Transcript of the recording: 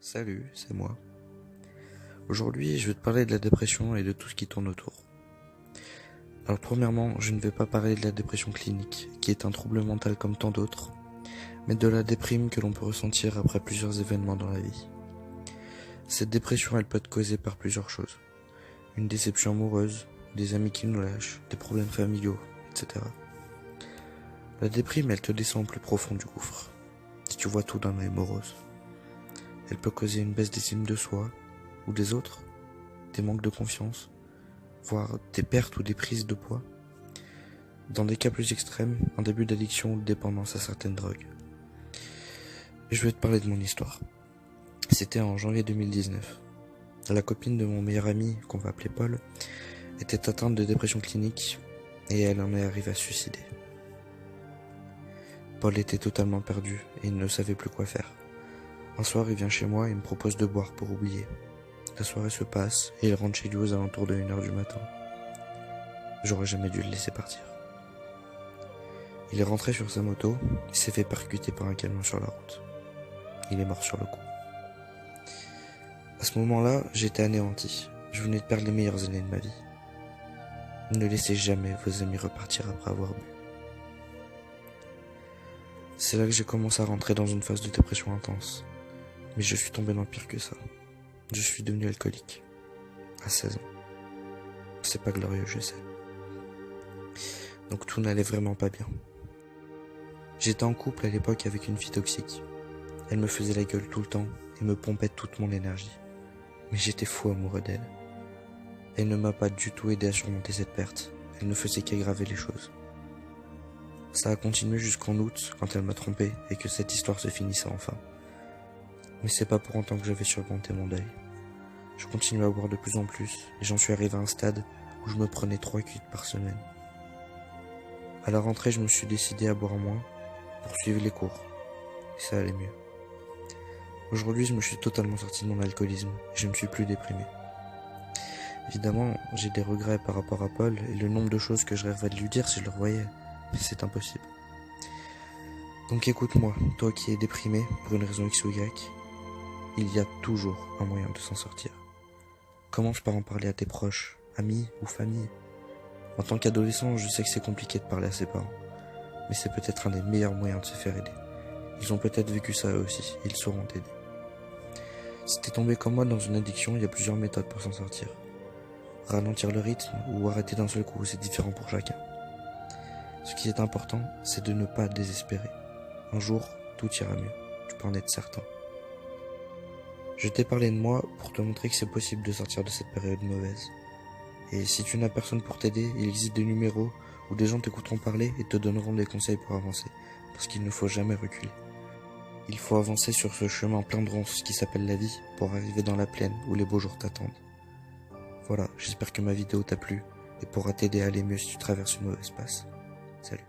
Salut, c'est moi. Aujourd'hui, je vais te parler de la dépression et de tout ce qui tourne autour. Alors premièrement, je ne vais pas parler de la dépression clinique, qui est un trouble mental comme tant d'autres, mais de la déprime que l'on peut ressentir après plusieurs événements dans la vie. Cette dépression, elle peut être causée par plusieurs choses. Une déception amoureuse, des amis qui nous lâchent, des problèmes familiaux, etc. La déprime, elle te descend au plus profond du gouffre, si tu vois tout d'un œil morose. Elle peut causer une baisse d'estime de soi ou des autres, des manques de confiance, voire des pertes ou des prises de poids. Dans des cas plus extrêmes, un début d'addiction ou de dépendance à certaines drogues. Et je vais te parler de mon histoire. C'était en janvier 2019. La copine de mon meilleur ami, qu'on va appeler Paul, était atteinte de dépression clinique et elle en est arrivée à se suicider. Paul était totalement perdu et il ne savait plus quoi faire. Un soir, il vient chez moi et me propose de boire pour oublier. La soirée se passe et il rentre chez lui aux alentours de 1h du matin. J'aurais jamais dû le laisser partir. Il est rentré sur sa moto et s'est fait percuter par un camion sur la route. Il est mort sur le coup. À ce moment-là, j'étais anéanti. Je venais de perdre les meilleures années de ma vie. Ne laissez jamais vos amis repartir après avoir bu. C'est là que j'ai commencé à rentrer dans une phase de dépression intense. Mais je suis tombé dans pire que ça. Je suis devenu alcoolique. À 16 ans. C'est pas glorieux, je sais. Donc tout n'allait vraiment pas bien. J'étais en couple à l'époque avec une fille toxique. Elle me faisait la gueule tout le temps et me pompait toute mon énergie. Mais j'étais fou amoureux d'elle. Elle ne m'a pas du tout aidé à surmonter cette perte. Elle ne faisait qu'aggraver les choses. Ça a continué jusqu'en août quand elle m'a trompé et que cette histoire se finissait enfin. Mais c'est pas pour autant que j'avais surmonté mon deuil. Je continuais à boire de plus en plus et j'en suis arrivé à un stade où je me prenais 3 cuites par semaine. À la rentrée, je me suis décidé à boire moins pour suivre les cours. Et ça allait mieux. Aujourd'hui, je me suis totalement sorti de mon alcoolisme et je ne suis plus déprimé. Évidemment, j'ai des regrets par rapport à Paul et le nombre de choses que je rêverais de lui dire si je le revoyais, mais c'est impossible. Donc écoute-moi, toi qui es déprimé pour une raison X ou Y, il y a toujours un moyen de s'en sortir. Commence par en parler à tes proches, amis ou famille. En tant qu'adolescent, je sais que c'est compliqué de parler à ses parents, mais c'est peut-être un des meilleurs moyens de se faire aider. Ils ont peut-être vécu ça eux aussi, ils sauront t'aider. Si t'es tombé comme moi dans une addiction, il y a plusieurs méthodes pour s'en sortir. Ralentir le rythme ou arrêter d'un seul coup, c'est différent pour chacun. Ce qui est important, c'est de ne pas désespérer. Un jour, tout ira mieux, tu peux en être certain. Je t'ai parlé de moi pour te montrer que c'est possible de sortir de cette période mauvaise. Et si tu n'as personne pour t'aider, il existe des numéros où des gens t'écouteront parler et te donneront des conseils pour avancer, parce qu'il ne faut jamais reculer. Il faut avancer sur ce chemin plein de ronces qui s'appelle la vie pour arriver dans la plaine où les beaux jours t'attendent. Voilà, j'espère que ma vidéo t'a plu et pourra t'aider à aller mieux si tu traverses une mauvaise passe. Salut.